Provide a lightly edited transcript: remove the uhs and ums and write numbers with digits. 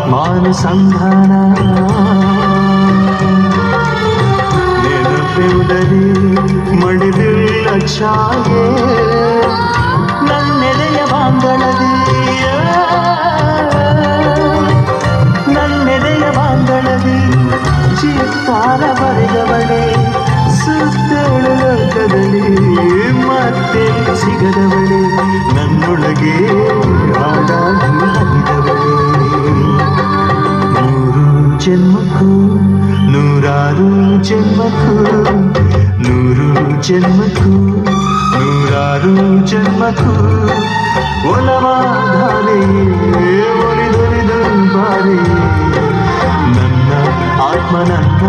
ಆತ್ಮಾನುಸಂಧಾನ ನೆನಪೆಂದರೆ ಮಡಿದಿಲ್ಲ ಛಾಯೆ ನನ್ನೆದೆಯ ಬಾಂಗಳದಿ ನನ್ನೆದೆಯ ಬಾಂಗಳದಿ ಚಿತ್ತಾರ ಬರೆದವಳೆ ಸುತ್ತೇಳು ಲೋಕದಲ್ಲಿ ಮತ್ತೆ ಸಿಗದವಳೆ ನನ್ನೊಳಗೆ ಹಾಡಾಗಿ ಹರಿದವಳೆ ನೂರು ಜನ್ಮಕ್ಕೂ ನೂರಾರು ಜನ್ಮಕ್ಕೂ ನೂರು ಜನ್ಮಕ್ಕೂ ನೂರಾರು ಜನ್ಮಕ್ಕೂ ಒಲವಾಧಾರೆಯೇ ಒಲಿದೊಲಿದು ಬಾರೆ ನನ್ನ ಆತ್ಮ ನನ್ನ